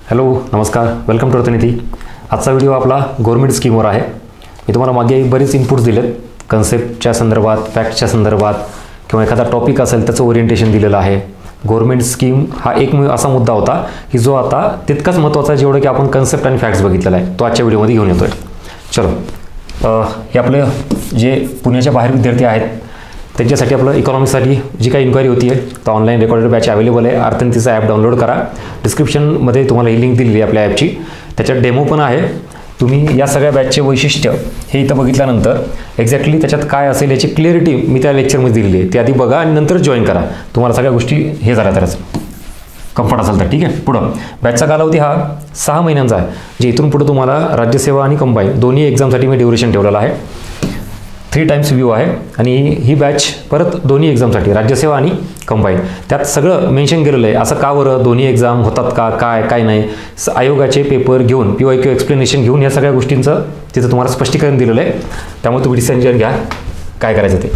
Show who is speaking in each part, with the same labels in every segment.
Speaker 1: Hello नमस्कार, welcome to अर्थनीती। आजचा video आपला गव्हर्नमेंट स्कीमवर आहे। मी तुम्हाला मागे बरेच इनपुट्स दिलेत, कन्सेप्टच्या संदर्भात, फॅक्टच्या संदर्भात किंवा एखादा टॉपिक असेल त्याचं ओरिएंटेशन दिलेलं आहे। गव्हर्नमेंट स्कीम हा एक असा मुद्दा होता की जो आता तितकाच महत्त्वाचा जेवढं की आपण कन्सेप्ट आणि फॅक्ट्स बघितलेला आहे तो आजच्या व्हिडिओमध्ये घेऊन येतोय। चलो, हे आपले जे पुण्याच्या बाहेर विद्यार्थी आहेत त्यांच्यासाठी आपलं इकॉनॉमिक्ससाठी जी काही इन्क्वायरी होती आहे तर ऑनलाईन रेकॉर्डेड बॅच अवेलेबल आहे। अर्थनीतीचा ॲप डाउनलोड करा, डिस्क्रिप्शनमध्ये तुम्हाला ही लिंक दिलेली आहे आपल्या ॲपची, त्याच्यात डेमो पण आहे। तुम्ही या सगळ्या बॅचचे वैशिष्ट्य हे इथं बघितल्यानंतर एक्झॅक्टली त्याच्यात काय असेल याची क्लिअरिटी मी त्या लेक्चरमध्ये दिलेली आहे, ती आधी बघा आणि नंतर जॉईन करा। तुम्हाला सगळ्या गोष्टी हे झाल्या तरच कम्फर्ट असेल तर ठीक आहे। पुढं बॅचचा कालावधी हा 6 महिन्यांचा आहे, जे इथून पुढे तुम्हाला राज्यसेवा आणि कंबाईन दोन्ही एक्झामसाठी मी ड्युरेशन ठेवलेलं आहे। 3 टाइम्स व्ह्यू आहे आणि ही बॅच परत दोन्ही एक्झामसाठी राज्यसेवा आणि कंबाईन त्यात सगळं मेन्शन केलेलं आहे। असं का बरं दोन्ही एक्झाम होतात का, काय नाही, आयोगाचे पेपर घेऊन PYQ एक्सप्लेनेशन घेऊन या सगळ्या गोष्टींचं तिथं तुम्हाला स्पष्टीकरण दिलेलं आहे। त्यामुळे तुम्ही डिसिजन घ्या काय करायचं ते।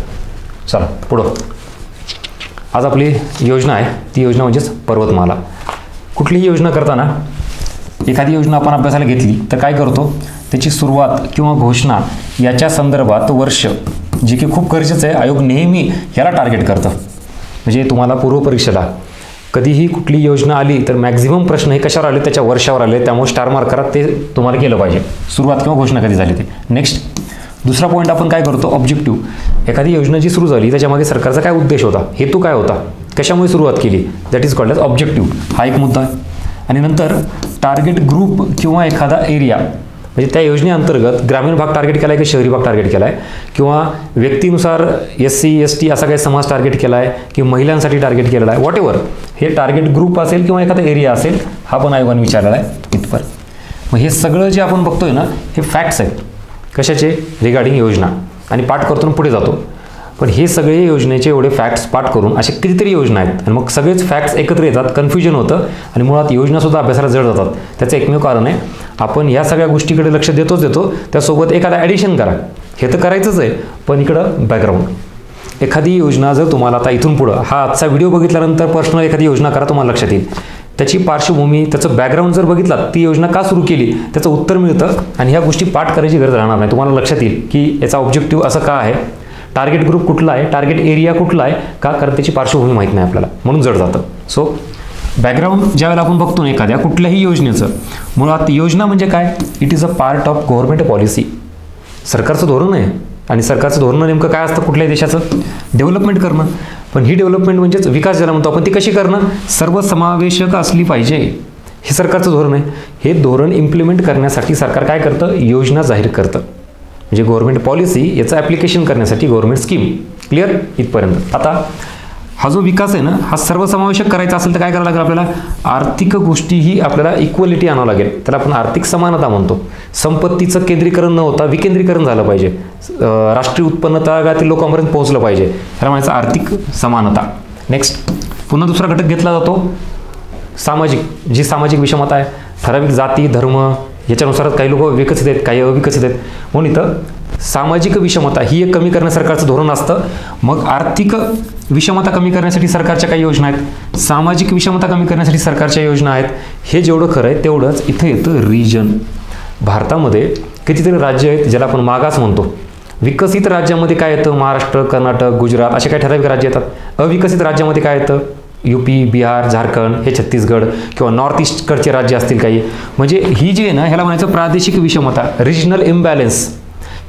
Speaker 1: चला पुढं, आज आपली योजना आहे, ती योजना म्हणजेच पर्वतमाला। कुठलीही योजना करताना एखादी योजना आपण अभ्यासाला घेतली तर काय करतो, त्याची सुरुवात किंवा घोषणा याच्या संदर्भात वर्ष, जे की खूप गरजेचं आहे। आयोग नेहमी याला टार्गेट करतं। म्हणजे तुम्हाला पूर्वपरीक्षेला कधीही कुठली योजना आली तर मॅक्झिमम प्रश्न हे कशावर आले, त्याच्या वर्षावर आले, त्यामुळे स्टार मार्क करा, ते तुम्हाला केलं पाहिजे, सुरुवात किंवा घोषणा कधी झाली ते। नेक्स्ट दुसरा पॉईंट आपण काय करतो, ऑब्जेक्टिव्ह। एखादी योजना जी सुरू झाली त्याच्यामागे सरकारचा काय उद्देश होता, हेतू काय होता, कशामुळे सुरुवात केली, that is called as objective, हा एक मुद्दा आहे। आणि नंतर टार्गेट ग्रुप किंवा एखादा एरिया, म्हणजे त्या योजनेअंतर्गत ग्रामीण भाग टार्गेट केला आहे की शहरी भाग टार्गेट केला आहे, किंवा व्यक्तीनुसार SC ST असा काही समाज टार्गेट केला आहे की महिलांसाठी टार्गेट केलेला आहे, व्हॉट एव्हर हे टार्गेट ग्रुप असेल किंवा एखादा एरिया असेल, हा पण आयोगाने विचारलेला आहे इथपर्यंत। मग हे सगळं जे आपण बघतोय ना हे फॅक्ट्स आहेत, कशाचे, रिगार्डिंग योजना, आणि पाठ करतो पुढे जातो। पण हे सगळे योजनेचे एवढे फॅक्ट्स पाठ करून असे कितीतरी योजना आहेत आणि मग सगळेच फॅक्ट्स एकत्र येतात, कन्फ्युजन होतं आणि मुळात योजनासुद्धा अभ्यासाला जड जातात। त्याचं एकमेव कारण आहे आपण ह्या सगळ्या गोष्टीकडे लक्ष देतो, त्यासोबत एखादा ॲडिशन करा, हे तर करायचंच आहे, पण इकडं बॅकग्राऊंड। एखादी योजना जर तुम्हाला आता इथून पुढं हा आजचा व्हिडिओ बघितल्यानंतर पर्सनल एखादी योजना करा, तुम्हाला लक्षात येईल त्याची पार्श्वभूमी, त्याचं बॅकग्राऊंड जर बघितला, ती योजना का सुरू केली त्याचं उत्तर मिळतं आणि ह्या गोष्टी पाठ करायची गरज राहणार नाही। तुम्हाला लक्षात येईल की याचा ऑब्जेक्टिव्ह असं का आहे, टार्गेट ग्रुप कुठला आहे, टार्गेट एरिया कुठला आहे, का, कारण त्याची पार्श्वभूमी माहीत नाही आपल्याला, म्हणून जड जातं। सो बॅकग्राऊंड ज्यावेळेला आपण बघतो ना एखाद्या कुठल्याही योजनेचं, मुळात योजना म्हणजे काय, it is a part of government policy, सरकारचं धोरण आहे। आणि सरकारचं धोरण नेमकं काय असतं, कुठल्याही देशाचं डेव्हलपमेंट करणं, पण ही डेव्हलपमेंट म्हणजेच विकास ज्याला म्हणतो आपण, ती कशी करणं, सर्वसमावेशक असली पाहिजे, हे सरकारचं धोरण आहे। हे धोरण इम्प्लिमेंट करण्यासाठी सरकार काय करतं, योजना जाहीर करतं, म्हणजे गव्हर्नमेंट पॉलिसी याचं ॲप्लिकेशन करण्यासाठी गव्हर्नमेंट स्कीम। क्लिअर इथपर्यंत। आता हा जो विकास आहे ना हा सर्वसमावेशक करायचा असेल तर काय करावं लागेल, आपल्याला आर्थिक गोष्टीही आपल्याला इक्वलिटी आणावं लागेल, त्याला आपण आर्थिक समानता म्हणतो। संपत्तीचं केंद्रीकरण न होता विकेंद्रीकरण झालं पाहिजे, राष्ट्रीय उत्पन्न तळागाळातील लोकांपर्यंत पोहोचलं पाहिजे, ह्याला म्हणायचं आर्थिक समानता। नेक्स्ट पुन्हा दुसरा घटक घेतला जातो सामाजिक, जी सामाजिक विषमता आहे, ठराविक जाती धर्म याच्यानुसारच काही लोक विकसित आहेत काही अविकसित आहेत, म्हणून इथं सामाजिक विषमता ही एक कमी करण्यास सरकारचं धोरण असतं। मग आर्थिक विषमता कमी करण्यासाठी सरकारच्या काही योजना आहेत, सामाजिक विषमता कमी करण्यासाठी सरकारच्या योजना आहेत। हे जेवढं खरं आहे तेवढंच इथं येतं रिजन। भारतामध्ये कितीतरी राज्य आहेत ज्याला आपण मागास म्हणतो। विकसित राज्यामध्ये काय येतं, महाराष्ट्र, कर्नाटक, गुजरात असे काही ठराविक राज्य येतात। अविकसित राज्यामध्ये काय येतं, UP, बिहार, झारखंड, हे छत्तीसगड किंवा नॉर्थ ईस्टकडचे राज्य असतील काही। म्हणजे ही जी आहे ना ह्याला म्हणायचं प्रादेशिक विषमता, रिजनल इम्बॅलन्स,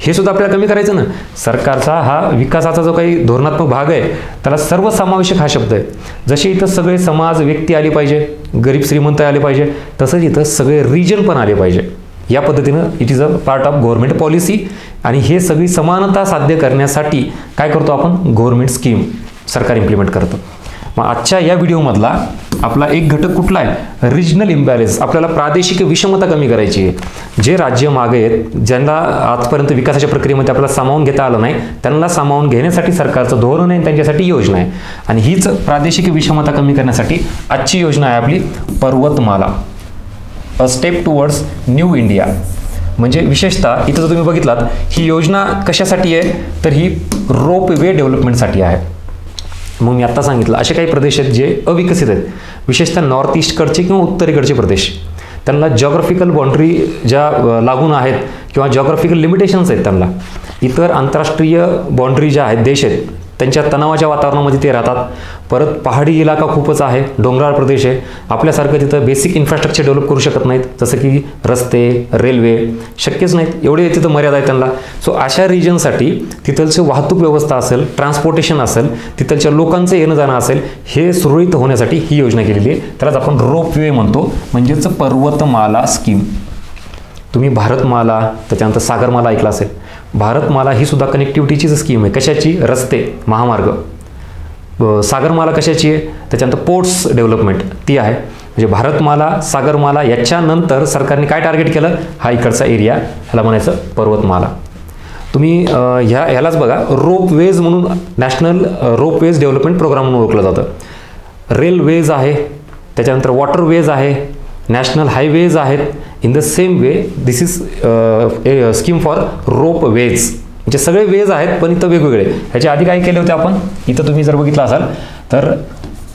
Speaker 1: हे सुद्धा आपल्याला कमी करायचं ना। सरकारचा हा विकासाचा जो काही धोरणात्मक भाग आहे त्याला सर्वसमावेशक हा शब्द आहे। जसे इथं सगळे समाज व्यक्ती आले पाहिजे, गरीब श्रीमंत आले पाहिजे, तसंच इथं सगळे रिजन पण आले पाहिजे। या पद्धतीनं it is a part of government policy आणि हे सगळी समानता साध्य करण्यासाठी काय करतो आपण, गव्हर्नमेंट स्कीम सरकार इम्प्लिमेंट करतं। मग आजच्या या व्हिडिओमधला आपला एक घटक कुठला आहे, रिजनल इम्बॅलन्स। आपल्याला प्रादेशिक विषमता कमी करायची आहे। जे राज्य मागे आहेत, ज्यांना आजपर्यंत विकासाच्या प्रक्रियेमध्ये आपल्याला सामावून घेता आलं नाही, त्यांना सामावून घेण्यासाठी सरकारचं धोरण आहे, त्यांच्यासाठी योजना आहे। आणि हीच प्रादेशिक विषमता कमी करण्यासाठी आजची योजना आहे आपली पर्वतमाला, a step towards new India. म्हणजे विशेषतः इथं जर तुम्ही बघितलात ही योजना कशासाठी आहे, तर ही रोपवे डेव्हलपमेंटसाठी आहे। मग मी आत्ता सांगितलं असे काही प्रदेश आहेत जे अविकसित आहेत, विशेषतः नॉर्थ ईस्टकडचे किंवा उत्तरेकडचे प्रदेश, त्यांना जॉग्राफिकल बाउंड्री ज्या लागून आहेत किंवा जॉग्राफिकल लिमिटेशन्स आहेत, त्यांना इतर आंतरराष्ट्रीय बाउंड्री ज्या आहेत, देश आहेत, त्यांच्या तणावाच्या वातावरणामध्ये ते राहतात. परत पहाडी इलाका खूपच आहे, डोंगराळ प्रदेश आहे, आपल्यासारखं तिथं बेसिक इन्फ्रास्ट्रक्चर डेव्हलप करू शकत नाहीत, जसं की रस्ते, रेल्वे शक्यच नाहीत, एवढे तिथं मर्यादा आहे त्यांना. सो अशा रिजनसाठी तिथलचं वाहतूक व्यवस्था असेल, ट्रान्सपोर्टेशन असेल, तिथलच्या लोकांचं येणं जाणं असेल, हे सुरळीत होण्यासाठी ही योजना केलेली आहे. त्यालाच आपण रोपवे म्हणतो, म्हणजेच पर्वतमाला स्कीम. तुम्ही भारतमाला, त्याच्यानंतर सागरमाला ऐकला असेल. भारतमाला ही सुद्धा कनेक्टिव्हिटीचीच स्कीम आहे. कशाची? रस्ते, महामार्ग. सागरमाला कशाची आहे? त्याच्यानंतर पोर्ट्स डेव्हलपमेंट ती आहे. म्हणजे भारतमाला, सागरमाला याच्यानंतर सरकारने काय टार्गेट केलं? हा इकडचा एरिया, ह्याला म्हणायचं पर्वतमाला. तुम्ही ह्यालाच बघा, रोपवेज म्हणून नॅशनल रोपवेज डेव्हलपमेंट प्रोग्राम म्हणून ओळखलं जातं. रेलवेज आहे, त्याच्यानंतर वॉटरवेज आहे, नॅशनल हायवेज आहेत. In the same way this is a scheme for ropeways. म्हणजे सगळे वेज आहेत, पण इथं वेगवेगळे. ह्याच्या आधी काय केले होते आपण? इथं तुम्ही जर बघितलं असाल तर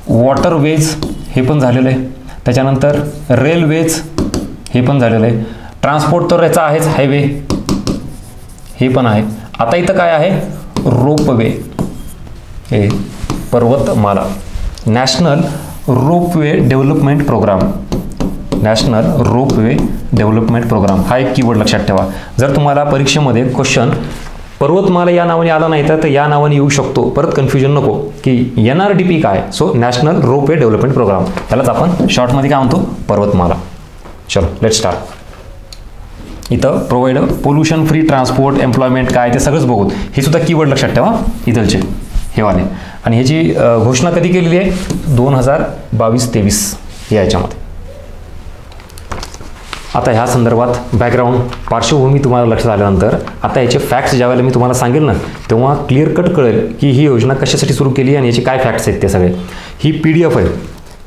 Speaker 1: वॉटरवेज हे पण झालेलं आहे, त्याच्यानंतर रेलवेज हे पण झालेलं आहे, ट्रान्सपोर्ट तर याचा आहेच, हायवे हे पण आहे. आता इथं काय आहे? रोपवे, हे Parvatmala, national ropeway development programme. National ropeway development programme हा एक कीवर्ड लक्षात ठेवा. जर तुम्हाला परीक्षेमध्ये क्वेश्चन पर्वतमाला या नावाने आला नाही तर या नावाने येऊ शकतो, परत कन्फ्युजन नको की NRDP काय. So national ropeway development programme, त्यालाच आपण शॉर्टमध्ये काय म्हणतो? पर्वतमाला. चलो लेट स्टार्ट. इथं provide pollution free transport, employment काय ते सगळंच बघू. हे सुद्धा कीवर्ड लक्षात ठेवा इथलचे हे वाले. आणि ह्याची घोषणा कधी केलेली आहे? 2022-23 याच्यामध्ये. आता ह्या संदर्भात बॅकग्राऊंड पार्श्वभूमी तुम्हाला लक्षात आल्यानंतर आता याचे फॅक्ट्स ज्यावेळेला मी तुम्हाला सांगेल ना, तेव्हा क्लिअर कट कळेल की ही योजना कशासाठी सुरू केली आणि याचे काय फॅक्ट्स आहेत ते सगळे. ही PDF आहे.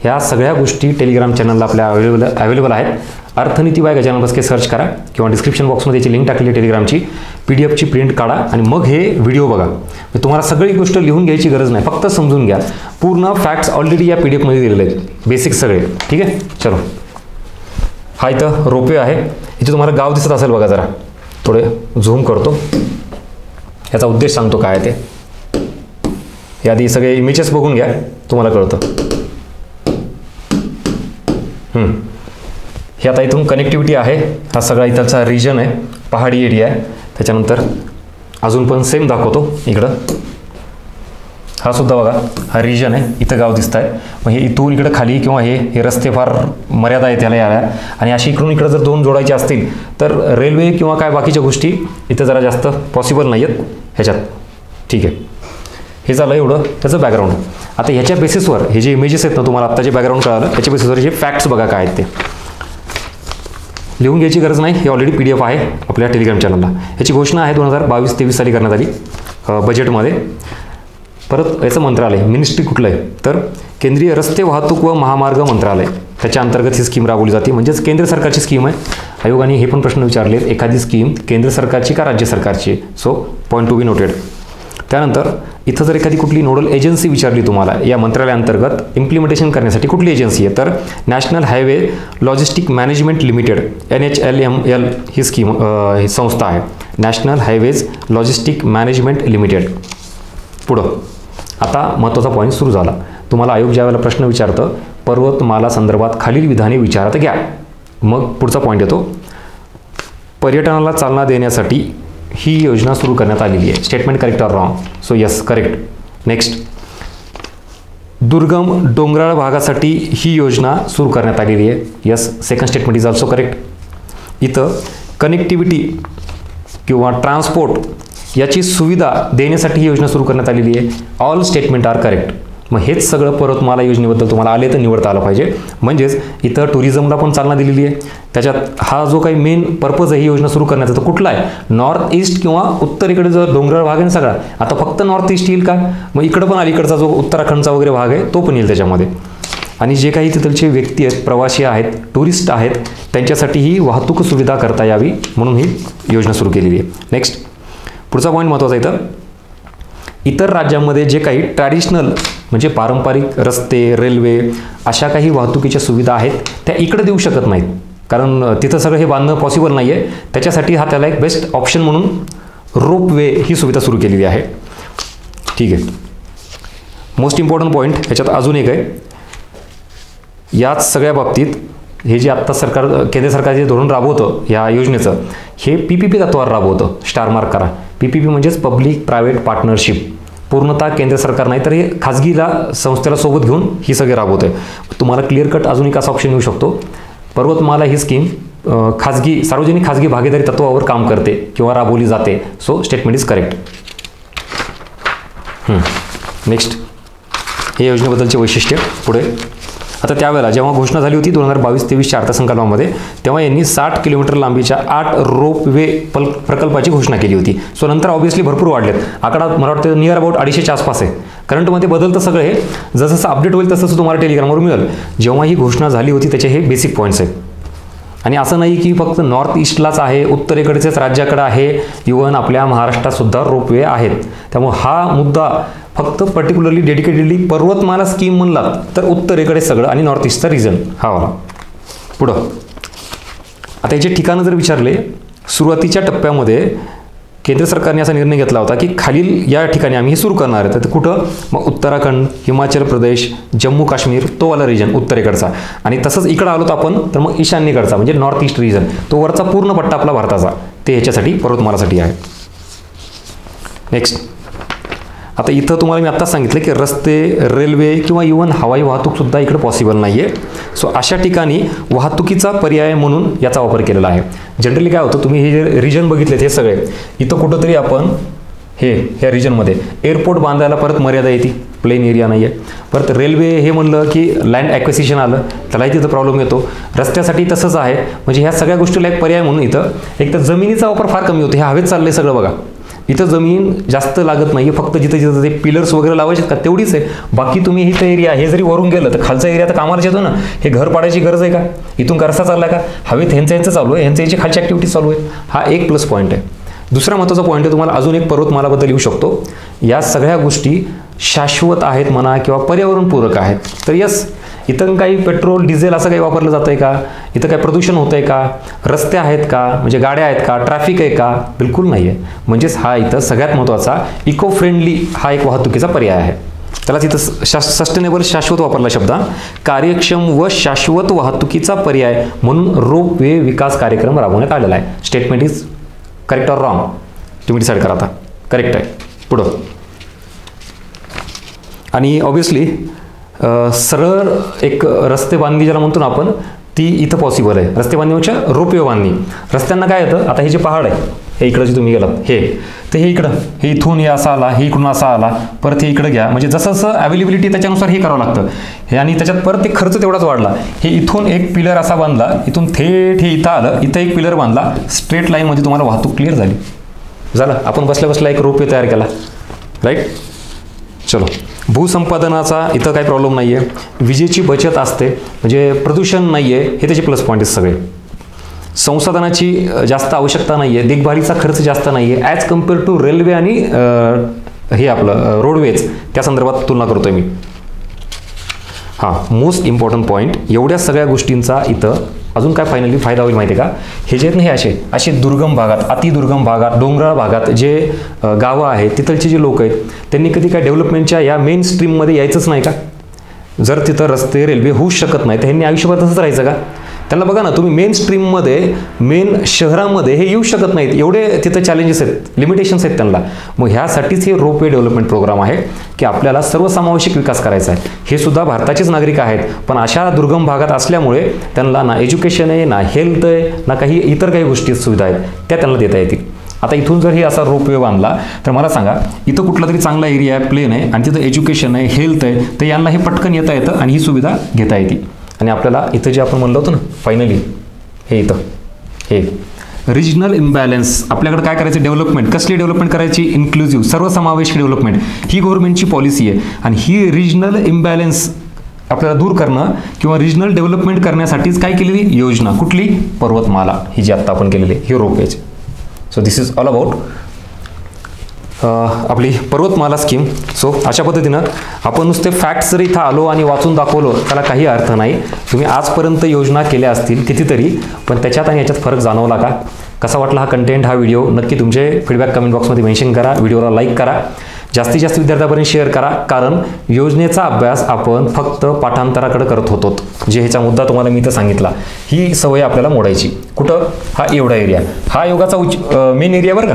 Speaker 1: ह्या सगळ्या गोष्टी टेलिग्राम चॅनलला आपल्या अवेलेबल आहेत. अर्थनीती बाय गजानन बस्के सर्च करा किंवा डिस्क्रिप्शन बॉक्समध्ये याची लिंक टाकली टेलिग्रामची. PDFची प्रिंट काढा आणि मग हे व्हिडिओ बघा. तुम्हाला सगळी गोष्ट लिहून घ्यायची गरज नाही, फक्त समजून घ्या. पूर्ण फॅक्ट्स ऑलरेडी या PDF मध्ये दिलेले आहेत, बेसिक सगळे. ठीक आहे, चलो. हा इथं रोपवे आहे. इथे तुम्हाला गाव दिसत असेल बघा, जरा थोडे झूम करतो. याचा उद्देश सांगतो काय ते. याआधी सगळे इमेजेस बघून घ्या, तुम्हाला कळतं. हे आता इथून कनेक्टिव्हिटी आहे. हा सगळा इथलचा रिजन आहे, पहाडी एरिया आहे. त्याच्यानंतर अजून पण सेम दाखवतो इकडं. हा सुद्धा बघा, हा रिजन आहे, इथं गाव दिसत आहे. मग हे इथून इकडं खाली किंवा हे रस्ते फार मर्यादा आहे त्याला याला. आणि अशी इकडून इकडं जर दोन जोडायचे असतील तर रेल्वे किंवा काय बाकीच्या गोष्टी इथं जरा जास्त पॉसिबल नाही आहेत ह्याच्यात. ठीक आहे, हे झालं एवढं त्याचं बॅकग्राऊंड. आता ह्याच्या बेसिसवर हे जे इमेजेस आहेत ना, तुम्हाला आत्ता जे बॅकग्राऊंड कळालं, त्याच्या बेसिसवर जे फॅक्ट्स बघा काय आहेत ते. लिहून घ्यायची गरज नाही, हे ऑलरेडी PDF आहे आपल्या टेलिग्राम चॅनलला. ह्याची घोषणा आहे 2022-23 साली करण्यात आली बजेटमध्ये. परत याचं मंत्रालय, मिनिस्ट्री कुठलं आहे तर केंद्रीय रस्ते वाहतूक व महामार्ग मंत्रालय, त्याच्या अंतर्गत ही स्कीम राबवली जाते. म्हणजेच केंद्र सरकारची स्कीम आहे. आयोगाने हे पण प्रश्न विचारले, एखादी स्कीम केंद्र सरकारची का राज्य सरकारची. So point to be noted. त्यानंतर इथं जर एखादी कुठली नोडल एजन्सी विचारली तुम्हाला या मंत्रालयाअंतर्गत इम्प्लिमेंटेशन करण्यासाठी कुठली एजन्सी आहे तर national highway logistic management limited, NHLML ही स्कीम ही संस्था आहे. National highways logistic management limited. पुढं आता महत्त्वाचा पॉईंट सुरू झाला. तुम्हाला आयोग ज्यावेळेला प्रश्न विचारतं पर्वतमाला संदर्भात खालील विधाने विचारात घ्या, मग पुढचा पॉईंट येतो. पर्यटनाला चालना देण्यासाठी ही योजना सुरू करण्यात आलेली आहे. Statement correct or wrong. So yes, correct. Next, दुर्गम डोंगराळ भागासाठी ही योजना सुरू करण्यात आलेली आहे. Yes, second statement is also correct. इथं कनेक्टिव्हिटी किंवा ट्रान्सपोर्ट याची सुविधा देण्यासाठी ही योजना सुरू करण्यात आलेली आहे. All statement are correct. मग हेच सगळं पर्वतमाला योजनेबद्दल तुम्हाला आले तर निवडता आलं पाहिजे. म्हणजेच इथं टुरिझमला पण चालना दिलेली आहे. त्याच्यात हा जो काही मेन पर्पज आहे ही योजना सुरू करण्याचा तो कुठला आहे? नॉर्थ ईस्ट किंवा उत्तरेकडे जो डोंगराळ भाग आहे ना सगळा, आता फक्त नॉर्थ ईस्ट येईल का? मग इकडं पण अलीकडचा जो उत्तराखंडचा वगैरे भाग आहे तो पण येईल त्याच्यामध्ये. आणि जे काही तिथलचे व्यक्ती आहेत, प्रवासी आहेत, टुरिस्ट आहेत, त्यांच्यासाठी ही वाहतूक सुविधा करता यावी म्हणून ही योजना सुरू केलेली आहे. नेक्स्ट, पुढचा पॉईंट महत्त्वाचा इथं, इतर राज्यांमध्ये जे काही ट्रॅडिशनल म्हणजे पारंपरिक रस्ते, रेल्वे अशा काही वाहतुकीच्या सुविधा आहेत त्या इकडे देऊ शकत नाहीत. कारण तिथं सगळं हे बांधणं पॉसिबल नाही आहे. त्याच्यासाठी हा त्याला एक बेस्ट ऑप्शन म्हणून रोपवे ही सुविधा सुरू केलेली आहे. ठीक आहे. मोस्ट इम्पॉर्टंट पॉईंट ह्याच्यात अजून एक आहे. याच सगळ्या बाबतीत हे जे आत्ता केंद्र सरकार जे धोरण राबवतं या योजनेचं, हे PPP तत्वावर राबवतं. स्टार मार्क करा. PPP म्हणजेच पब्लिक प्रायव्हेट पार्टनरशिप. पूर्णतः केंद्र सरकार नाही तर हे खाजगीला संस्थेला सोबत घेऊन ही सगळे राबवतं. तुम्हाला क्लिअर कट अजून एक असा ऑप्शन येऊ शकतो. पर्वतमाला ही स्कीम सार्वजनिक खाजगी भागीदारी तत्वावर काम करते किंवा राबवली जाते. So statement is correct. Next, हे योजनेबद्दलचे वैशिष्ट्य पुढे. आता त्यावेळेला जेव्हा घोषणा झाली होती 2022-23च्या अर्थसंकल्पामध्ये, तेव्हा यांनी 60 किलोमीटर लांबीच्या 8 रोपवे प्रकल्पाची घोषणा केली होती. सो नंतर ऑब्व्हियसली भरपूर वाढलेत. आकडा मला वाटतं नियर अबाउट 250च्या आसपास आहे. करंटमध्ये बदलतं सगळं हे. जसं अपडेट होईल तसं तुम्हाला टेलिग्रामवर मिळेल. जेव्हा ही घोषणा झाली होती त्याचे हे बेसिक पॉईंट्स आहेत. आणि असं नाही की फक्त नॉर्थ ईस्टलाच आहे, उत्तरेकडचेच राज्याकडे आहे, इव्हन आपल्या महाराष्ट्रात सुद्धा रोपवे आहेत. त्यामुळे हा मुद्दा फक्त पर्टिक्युलरली डेडिकेटेडली पर्वतमाला स्कीम म्हणला तर उत्तरेकडे सगळं आणि नॉर्थ ईस्टचा रिजन हा वाला. पुढं आता याचे ठिकाणं जर विचारले, सुरुवातीच्या टप्प्यामध्ये केंद्र सरकारने असा निर्णय घेतला होता की खालील या ठिकाणी आम्ही हे सुरू करणार आहे. तर कुठं? मग उत्तराखंड, हिमाचल प्रदेश, जम्मू काश्मीर तो वाला रिजन उत्तरेकडचा. आणि तसंच इकडं आलो तर आपण तर मग ईशान्येकडचा म्हणजे नॉर्थ ईस्ट रिजन, तो वरचा पूर्ण पट्टा आपला भारताचा, ते ह्याच्यासाठी पर्वतमालासाठी आहे. नेक्स्ट, आता इथं तुम्हाला मी आत्ताच सांगितलं की रस्ते, रेल्वे किंवा इव्हन हवाई वाहतूकसुद्धा इकडे पॉसिबल नाही आहे. सो अशा ठिकाणी वाहतुकीचा पर्याय म्हणून याचा वापर केलेला आहे. जनरली काय होतं, तुम्ही हे जे रिजन बघितलेत हे सगळे, इथं कुठंतरी आपण ह्या रिजनमध्ये एअरपोर्ट बांधायला परत मर्यादा येते, प्लेन एरिया नाही आहे. परत रेल्वे हे म्हणलं की लँड ॲक्विसिशन आलं, त्यालाही तिथं प्रॉब्लेम येतो. रस्त्यासाठी तसंच आहे. म्हणजे ह्या सगळ्या गोष्टीला एक पर्याय म्हणून इथं एक तर जमिनीचा वापर फार कमी होतो. हे हवेत चाललंय सगळं बघा. इथं जमीन जास्त लागत नाही आहे. फक्त जिथं जिथं ते पिलर्स वगैरे लावायचे का तेवढीच आहे. बाकी तुम्ही इथं एरिया हे जरी वरून गेलं तर खालचा एरिया तर कामाला येतो ना. हे घर पाडायची गरज आहे का? इथून रस्ता चालला का? हवेत ह्यांचं चालू आहे, ह्यांची खालची ॲक्टिव्हिटी चालू आहे. हा एक प्लस पॉईंट आहे. दुसरा महत्त्वाचा पॉईंट आहे, तुम्हाला अजून एक पर्वतमालाबद्दल येऊ शकतो. या सगळ्या गोष्टी शाश्वत आहेत म्हणा किंवा पर्यावरणपूरक आहेत. तर यस, इथं काही पेट्रोल डिझेल असं काही वापरलं जातं आहे का? इथं काही प्रदूषण होतं आहे का? रस्ते आहेत का? म्हणजे गाड्या आहेत का? ट्रॅफिक आहे का? बिलकुल नाही आहे. म्हणजेच हा इथं सगळ्यात महत्त्वाचा इको फ्रेंडली हा एक वाहतुकीचा पर्याय आहे. त्याला तिथं सस्टेनेबल शाश्वत वापरला शब्द. कार्यक्षम व शाश्वत वाहतुकीचा पर्याय म्हणून रोपवे विकास कार्यक्रम राबवण्यात आलेला आहे. Statement is correct or wrong? तुम्ही डिसाईड करा. आता करेक्ट आहे. पुढं आणि ऑब्व्हियसली सरळ एक रस्ते बांधणी ज्याला म्हणतो ना आपण, ती इथं पॉसिबल आहे. रस्ते बांधणीपेक्षा रोपवे बांधणी. रस्त्यांना काय येतं, आता हे जे पहाड आहे हे इकडं जे तुम्ही गेलात हे, तर हे इकडं हे इथून हे असा आला, हे इकडून असा आला, परत हे इकडं घ्या. म्हणजे जसं जसं अवेलेबिलिटी त्याच्यानुसार हे करावं लागतं हे. आणि त्याच्यात परत ते खर्च तेवढाच वाढला. हे इथून एक पिलर असा बांधला, इथून थेट हे इथं आलं, इथं एक पिलर बांधला, स्ट्रेट लाईनमध्ये तुम्हाला वाहतूक क्लिअर झाली. झालं, आपण बसल्या बसल्या एक रोपवे तयार केला. राईट. चलो, भूसंपादनाचा इथं काही प्रॉब्लेम नाही आहे. विजेची बचत असते, म्हणजे प्रदूषण नाही आहे, हे त्याचे प्लस पॉईंट आहेत सगळे. संसाधनाची जास्त आवश्यकता नाही आहे, देखभालीचा खर्च जास्त नाही आहे ॲज कम्पेअर टू रेल्वे आणि हे आपलं रोडवेज, त्या संदर्भात तुलना करतोय मी. हां, मोस्ट इम्पॉर्टंट पॉईंट, एवढ्या सगळ्या गोष्टींचा इथं अजून काय फायनली फायदा होईल माहिती आहे का? हे जे आहेत ना हे असे दुर्गम भागात, अतिदुर्गम भागात, डोंगराळ भागात जे गावं आहेत, तिथलचे जे लोक आहेत, त्यांनी कधी काय डेव्हलपमेंटच्या या मेन स्ट्रीममध्ये यायचंच नाही का? जर तिथं रस्ते रेल्वे होऊच शकत नाही तर ह्यांनी आयुष्यभर तसंच राहायचं का? त्यांना बघा ना, तुम्ही मेन स्ट्रीममध्ये मेन शहरामध्ये हे येऊ शकत नाहीत, एवढे तिथं चॅलेंजेस आहेत, लिमिटेशन्स आहेत त्यांना. मग ह्यासाठीच हे रोपवे डेव्हलपमेंट प्रोग्राम आहे की आपल्याला सर्वसमावेशक विकास करायचा आहे. हे सुद्धा भारताचेच नागरिक आहेत, पण अशा दुर्गम भागात असल्यामुळे त्यांना ना एज्युकेशन आहे, ना हेल्थ आहे, ना काही इतर काही गोष्टी सुविधा आहेत त्या त्यांना देता येतील. आता इथून जर हे असा रोपवे बांधला तर मला सांगा, इथं कुठला तरी चांगला एरिया आहे, प्लेन आहे, आणि तिथं एज्युकेशन आहे, हेल्थ आहे, तर यांना हे पटकन येता येतं आणि ही सुविधा घेता येते. आणि आपल्याला इथं जे आपण म्हणलं होतं ना फायनली, हे इथं हे रिजनल इम्बॅलन्स, आपल्याकडे काय करायचं, डेव्हलपमेंट कसली डेव्हलपमेंट करायची, इन्क्लुझिव्ह सर्वसमावेशक डेव्हलपमेंट, ही गव्हर्नमेंटची पॉलिसी आहे. आणि ही रिजनल इम्बॅलन्स आपल्याला दूर करणं किंवा रिजनल डेव्हलपमेंट करण्यासाठीच काय केलेली योजना, कुठली, पर्वतमाला, ही जी आत्ता आपण केलेली ही रोपवेची. So this is all about आपली पर्वतमाला स्कीम. सो अशा पद्धतीनं आपण नुसते फॅक्ट्स जर इथं आलो आणि वाचून दाखवलो त्याला काही अर्थ नाही. तुम्ही आजपर्यंत योजना केल्या असतील कितीतरी, पण त्याच्यात आणि याच्यात फरक जाणवला का? कसा वाटला हा कंटेंट, हा व्हिडिओ? नक्की तुमचे फीडबॅक कमेंट बॉक्समध्ये मेन्शन करा. व्हिडिओला लाईक करा, जास्तीत जास्त विद्यार्थ्यांपर्यंत शेअर करा. कारण योजनेचा अभ्यास आपण फक्त पाठांतराकडे करत होतो, जे ह्याचा मुद्दा तुम्हाला मी तर सांगितला. ही सवय आपल्याला मोडायची. कुठं? हा एवढा एरिया, हा आयोगाचा मेन एरिया बरं का.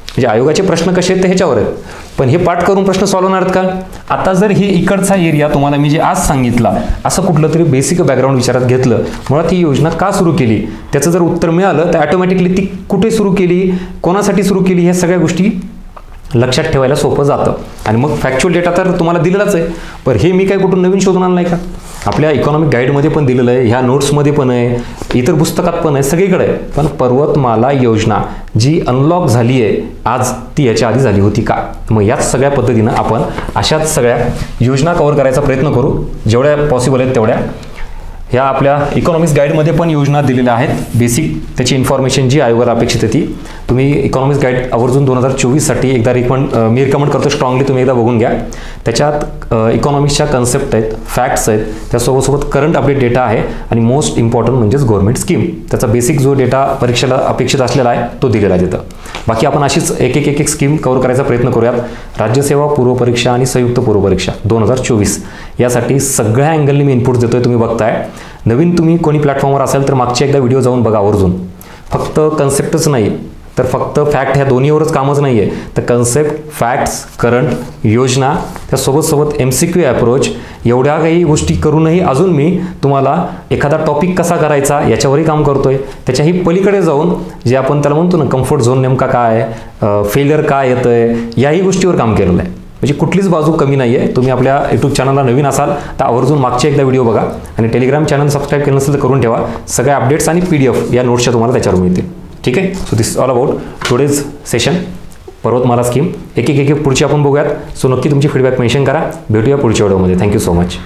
Speaker 1: म्हणजे आयोगाचे प्रश्न कसे आहेत ते ह्याच्यावर आहेत, पण हे पाठ करून प्रश्न सॉल्व्ह होणार आहेत का? आता जर हे इकडचा एरिया तुम्हाला मी जे आज सांगितला असं कुठलं तरी बेसिक बॅकग्राऊंड विचारात घेतलं, मुळात ही योजना का सुरू केली त्याचं जर उत्तर मिळालं तर ऑटोमॅटिकली ती कुठे सुरू केली, कोणासाठी सुरू केली, ह्या सगळ्या गोष्टी लक्षात ठेवायला सोपं जातं. आणि मग फॅक्च्युअल डेटा तर तुम्हाला दिलेलाच आहे, पण हे मी काय कुठून नवीन शोधून आणलं आहे का? आपल्या इकॉनॉमिक गाईडमध्ये पण दिलेलं आहे, ह्या नोट्समध्ये पण आहे, इतर पुस्तकात पण आहे, सगळीकडे आहे. पण पर्वतमाला योजना जी अनलॉक झाली आहे आज, ती याच्या आधी झाली होती का? मग याच सगळ्या पद्धतीनं आपण अशाच सगळ्या योजना कव्हर करायचा प्रयत्न करू, जेवढ्या पॉसिबल आहेत तेवढ्या. ह्या आपल्या इकॉनॉमिक्स गाईडमध्ये पण योजना दिलेल्या आहेत, बेसिक त्याची इन्फॉर्मेशन जी आयोगाला अपेक्षित आहे ती. तुम्ही इकॉनॉमिक्स गाईड आवर्जून 2024साठी एकदा मी रिकमेंड करतो स्ट्रॉंगली, तुम्ही एकदा बघून घ्या. त्याच्यात इकॉनॉमिक्सच्या कन्सेप्ट आहेत, फॅक्ट्स आहेत, त्यासोबत करंट अपडेट डेटा आहे आणि मोस्ट इम्पॉर्टंट म्हणजेच गव्हर्नमेंट स्कीम. त्याचा बेसिक जो डेटा परीक्षेला अपेक्षित असलेला आहे तो दिलेला आहे तिथं. बाकी आपण अशीच एक स्कीम कव्हर करायचा प्रयत्न करूयात. राज्यसेवा पूर्वपरीक्षा आणि संयुक्त पूर्वपरीक्षा 2024 यासाठी सगळ्या अँगलनी मी इनपुट देतोय, तुम्ही बघताय. नवीन तुम्ही कोणी प्लॅटफॉर्मवर असेल तर मागचे एकदा व्हिडिओ जाऊन बघा आवर्जून. फक्त कन्सेप्टच नाही तर फक्त फॅक्ट, ह्या दोन्हीवरच कामच नाही आहे, तर कन्सेप्ट, फॅक्ट्स, करंट, योजना, त्यासोबत MCQ अप्रोच, एवढ्या काही गोष्टी करूनही अजून मी तुम्हाला एखादा टॉपिक कसा करायचा याच्यावरही काम करतोय. त्याच्याही पलीकडे जाऊन जे आपण त्याला म्हणतो ना कम्फर्ट झोन नेमका काय आहे, फेलियर काय येतं आहे, याही गोष्टीवर काम केलेलं आहे. म्हणजे कुठलीच बाजू कमी नाही आहे. तुम्ही आपल्या यूट्यूब चॅनलला नवीन असाल तर आवर्जून मागचे एकदा व्हिडिओ बघा आणि टेलिग्राम चॅनल सबस्क्राईब केलं नसेल तर करून ठेवा. सगळ्या अपडेट्स आणि PDF या नोट्सच्या तुम्हाला त्याच्यावर मिळतील. ठीक आहे. So this all about today's session, पर्वतमाला स्कीम. एक पुढची आपण बघूयात. सो नक्की तुमची फीडबॅक मेन्शन करा. भेटूया पुढच्या व्हिडिओमध्ये. Thank you so much.